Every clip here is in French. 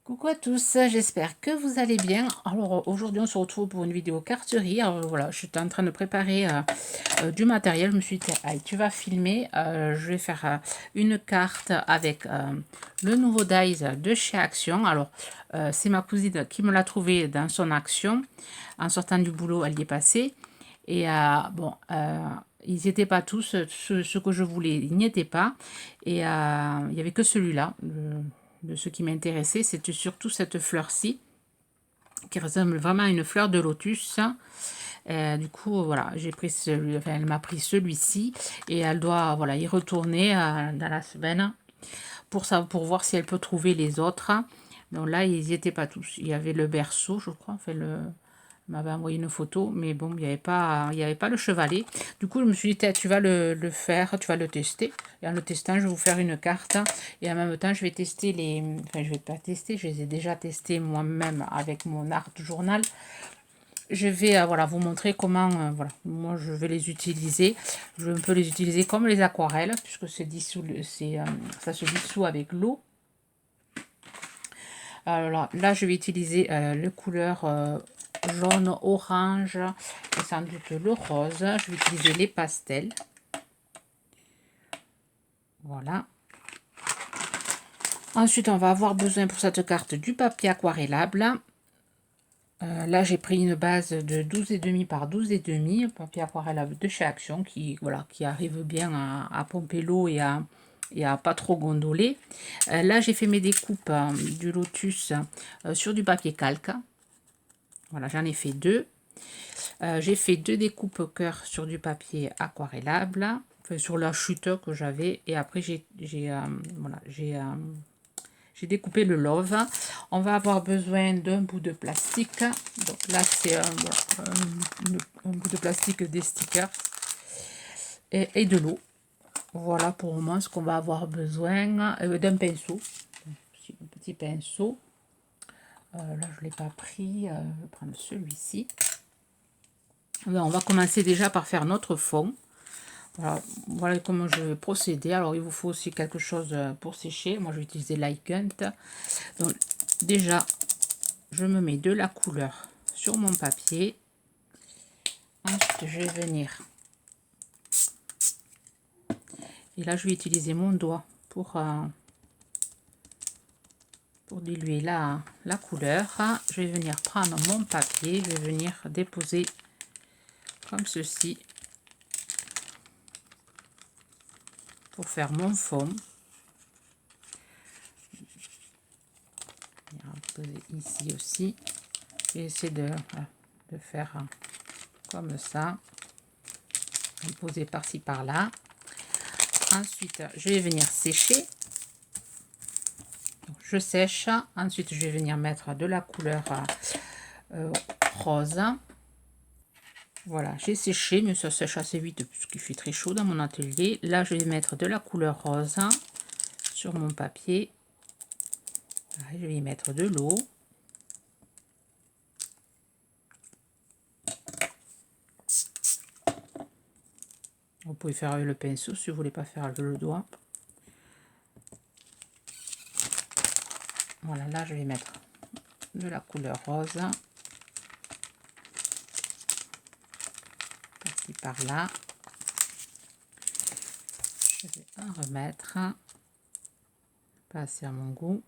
Coucou à tous, j'espère que vous allez bien. Alors aujourd'hui on se retrouve pour une vidéo carterie. Alors voilà, je suis en train de préparer du matériel. Je me suis dit, allez, tu vas filmer. Je vais faire une carte avec le nouveau dies de chez Action. Alors c'est ma cousine qui me l'a trouvé dans son Action. En sortant du boulot, elle y est passée. Et bon, ils n'étaient pas tous, ce que je voulais, ils n'y étaient pas. Et il n'y avait que celui-là. De ce qui m'intéressait, c'était surtout cette fleur-ci, qui ressemble vraiment à une fleur de lotus. Du coup, voilà, j'ai pris celui, enfin, elle m'a pris celui-ci et elle doit, voilà, y retourner dans la semaine pour ça, pour voir si elle peut trouver les autres. Donc là, ils n'y étaient pas tous. Il y avait le berceau, je crois, enfin m'avait envoyé une photo, mais bon, il y avait pas le chevalet. Du coup, je me suis dit, tu vas le faire, tu vas le tester. Et en le testant, je vais vous faire une carte. Et en même temps, je vais tester les... Enfin, je vais pas tester, je les ai déjà testés moi-même avec mon art journal. Je vais voilà, vous montrer comment, voilà, moi je vais les utiliser. Je vais un peu les utiliser comme les aquarelles, puisque c'est dissous, ça se dissout avec l'eau. Alors là, je vais utiliser les couleurs jaune, orange et sans doute le rose. Je vais utiliser les pastels. Voilà. Ensuite, on va avoir besoin pour cette carte du papier aquarellable. Là, j'ai pris une base de 12,5 par 12,5, papier aquarellable de chez Action qui, voilà, qui arrive bien à pomper l'eau et à pas trop gondoler. Là, j'ai fait mes découpes du lotus sur du papier calque. Voilà, j'en ai fait deux. J'ai fait deux découpes cœur sur du papier aquarellable, enfin, sur la chute que j'avais. Et après, voilà, j'ai découpé le love. On va avoir besoin d'un bout de plastique. Donc là, c'est voilà, un bout de plastique des stickers et de l'eau. Voilà pour le moment ce qu'on va avoir besoin. D'un pinceau, un petit pinceau. Là, je ne l'ai pas pris. Je vais prendre celui-ci. On va commencer déjà par faire notre fond. Voilà comment je vais procéder. Alors, il vous faut aussi quelque chose pour sécher. Moi, je vais utiliser Lightgun. Donc, déjà, je me mets de la couleur sur mon papier. Ensuite, je vais venir. Et là, je vais utiliser mon doigt pour diluer la couleur. Je vais venir prendre mon papier. Je vais venir déposer comme ceci pour faire mon fond. Je vais poser ici aussi. Je vais essayer de faire comme ça. Poser par-ci par-là. Ensuite, je vais venir sécher. Donc, je sèche. Ensuite, je vais venir mettre de la couleur rose. Voilà, j'ai séché, mais ça sèche assez vite puisqu'il fait très chaud dans mon atelier. Là, je vais mettre de la couleur rose sur mon papier. Voilà, je vais y mettre de l'eau. Vous pouvez faire avec le pinceau si vous voulez pas faire avec le doigt. Voilà, là, je vais mettre de la couleur rose. Par-ci, par-là. Je vais en remettre. Pas assez à mon goût.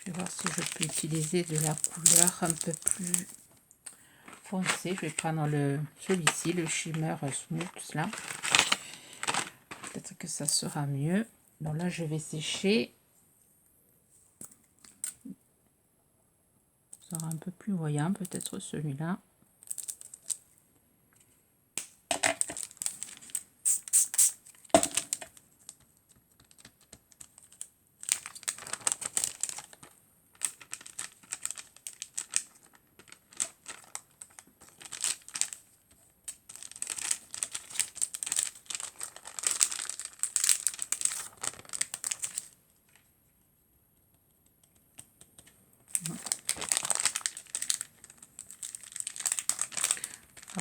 Je vais voir si je peux utiliser de la couleur un peu plus foncée. Je vais prendre celui-ci, le Shimmer Smooth là. Peut-être que ça sera mieux. Donc là, je vais sécher. Ça sera un peu plus voyant, peut-être celui-là.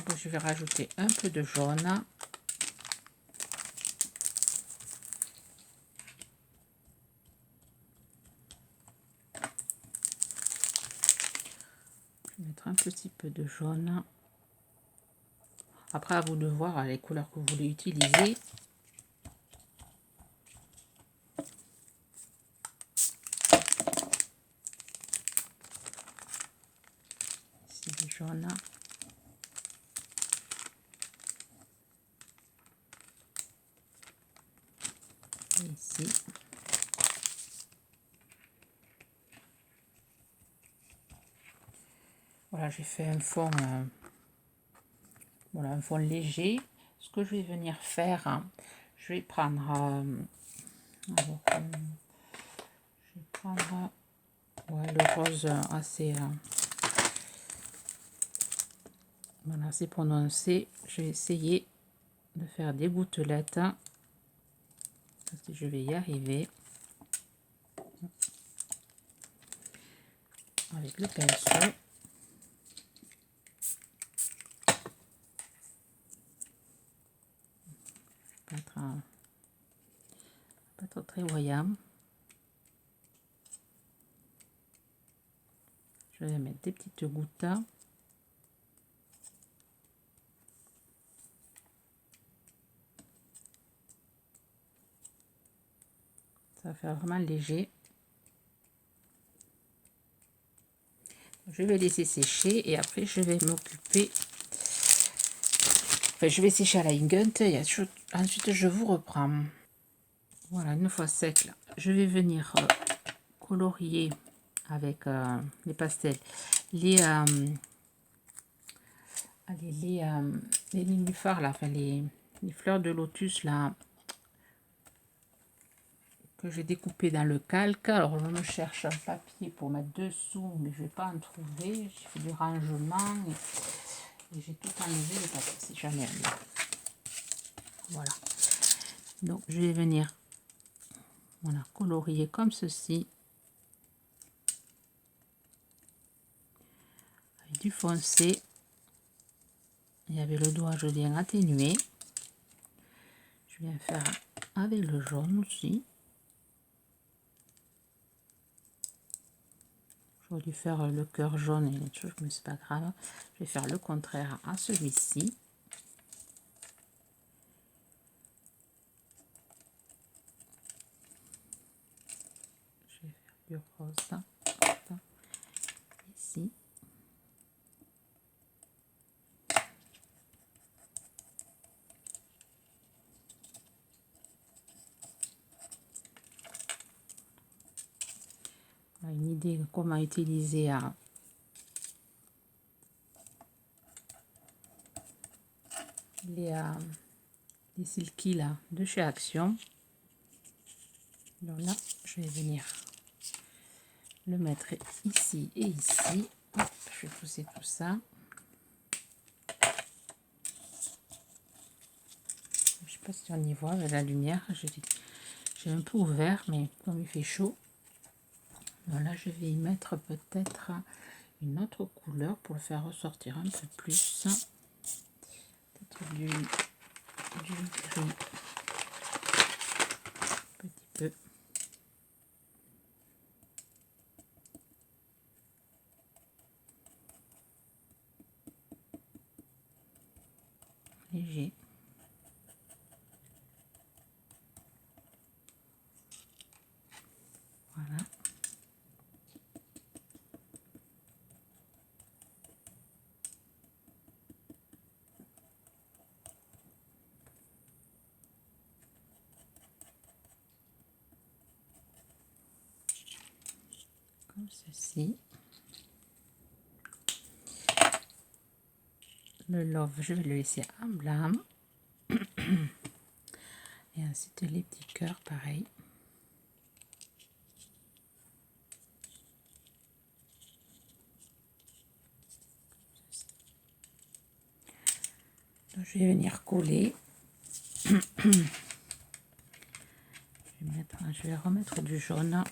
Donc je vais rajouter un peu de jaune. Je vais mettre un petit peu de jaune. Après, à vous de voir les couleurs que vous voulez utiliser. Ici du jaune. Et ici. Voilà, j'ai fait un fond, voilà, un fond léger. Ce que je vais venir faire, hein, je vais prendre, alors, je vais prendre ouais, le rose assez, voilà, assez prononcé. Je vais essayer de faire des gouttelettes, hein, parce que je vais y arriver avec le pinceau. Pas être très voyant. Je vais mettre des petites gouttes. Ça va faire vraiment léger. Je vais laisser sécher et après je vais m'occuper. Enfin, je vais sécher à la Ingunt et ensuite je vous reprends. Voilà, une fois sec, là, je vais venir colorier avec les pastels les nénuphars là, enfin les fleurs de lotus là que j'ai découpé dans le calque. Alors je me cherche un papier pour mettre dessous, mais je vais pas en trouver. J'ai fait du rangement et j'ai tout enlevé le papier si jamais. Voilà. Donc je vais venir voilà, colorier comme ceci. Avec du foncé. Et avec le doigt, je viens atténuer. Je viens faire avec le jaune aussi. J'aurais dû faire le cœur jaune et les trucs, mais c'est pas grave. Je vais faire le contraire à celui-ci. Je vais faire du rose ici. Une idée de comment utiliser les silky là de chez Action. Donc là, je vais venir le mettre ici et ici. Hop, je vais pousser tout ça. Je sais pas si on y voit avec la lumière. J'ai un peu ouvert, mais comme il fait chaud, voilà, je vais y mettre peut-être une autre couleur pour le faire ressortir un peu plus. Peut-être du gris. Petit peu. Léger. Voilà. Comme ceci. Le love, je vais le laisser en blanc. Et ensuite les petits cœurs, pareil. Donc, je vais venir coller. Je vais remettre du jaune.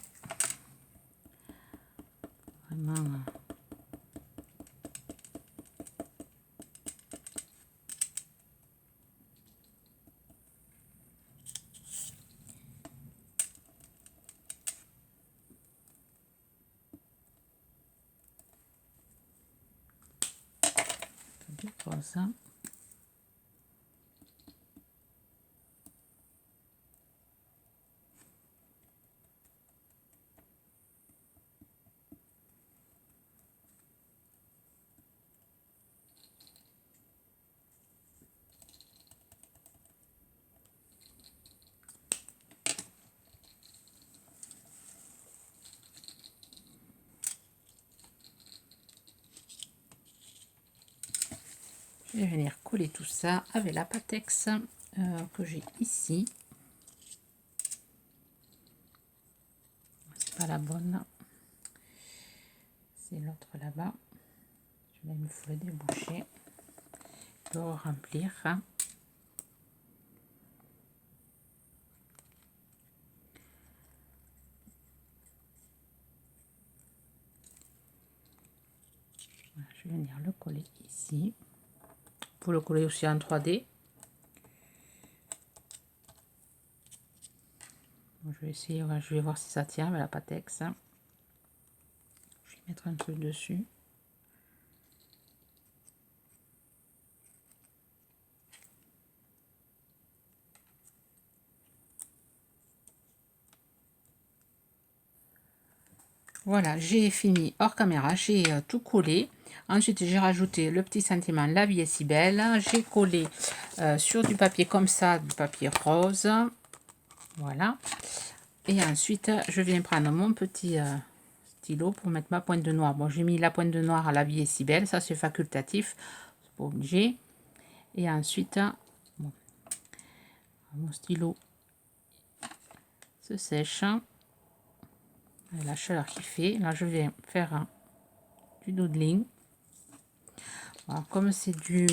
Vraiment. rose. Je vais venir coller tout ça avec la Pattex que j'ai ici. C'est pas la bonne, c'est l'autre là-bas. Je vais me faut le déboucher pour remplir. Voilà, je vais venir le coller ici. Pour le coller aussi en 3D. Je vais essayer, je vais voir si ça tient avec la Pattex. Je vais mettre un truc dessus. Voilà, j'ai fini hors caméra, j'ai tout collé. Ensuite, j'ai rajouté le petit sentiment La vie est si belle. J'ai collé sur du papier comme ça, du papier rose. Voilà. Et ensuite, je viens prendre mon petit stylo pour mettre ma pointe de noir. Bon, j'ai mis la pointe de noir à La vie est si belle. Ça, c'est facultatif. C'est pas obligé. Et ensuite, bon, mon stylo se sèche. Et la chaleur qui fait. Là, je vais faire du doodling. Alors, comme c'est du...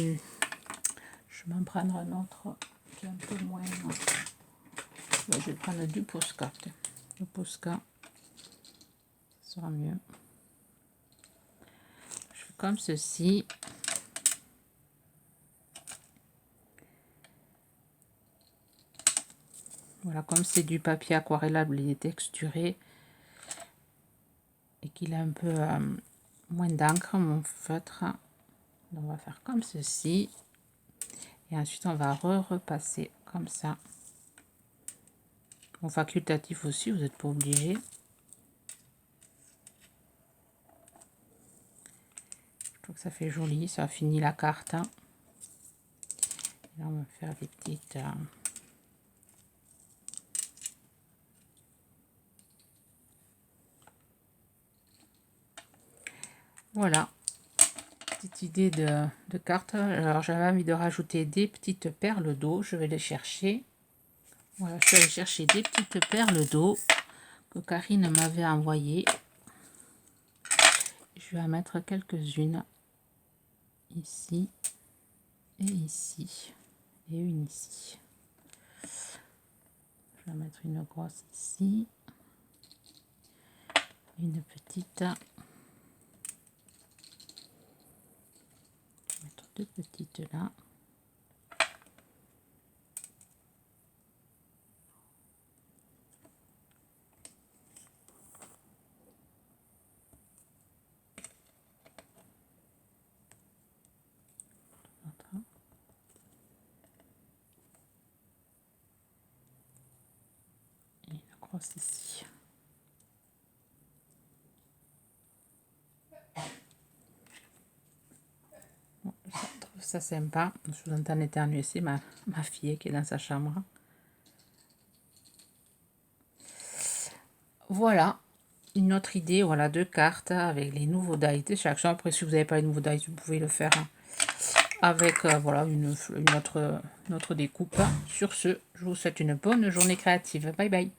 Je vais m'en prendre un autre qui est un peu moins... Je vais prendre du Posca. Le Posca, ça sera mieux. Je fais comme ceci. Voilà, comme c'est du papier aquarellable, il est texturé et qu'il a un peu moins d'encre, mon feutre. Donc, on va faire comme ceci. Et ensuite, on va repasser comme ça. Bon, facultatif aussi, vous n'êtes pas obligé. Je trouve que ça fait joli, ça finit la carte. Et là, on va faire des petites... Voilà, petite idée de carte. Alors j'avais envie de rajouter des petites perles d'eau. Je vais les chercher. Voilà, je suis allée chercher des petites perles d'eau que Karine m'avait envoyées. Je vais en mettre quelques-unes ici et ici et une ici. Je vais mettre une grosse ici, une petite. Mettre deux petites là. Et une grosse ici. Bon, je trouve ça sympa. Je vous entends éternuer, c'est ma fille qui est dans sa chambre. Voilà une autre idée, voilà, de cartes avec les nouveaux dies de chaque chambre. Après, si vous n'avez pas les nouveaux dies, vous pouvez le faire avec voilà une autre découpe. Sur ce, je vous souhaite une bonne journée créative. Bye bye.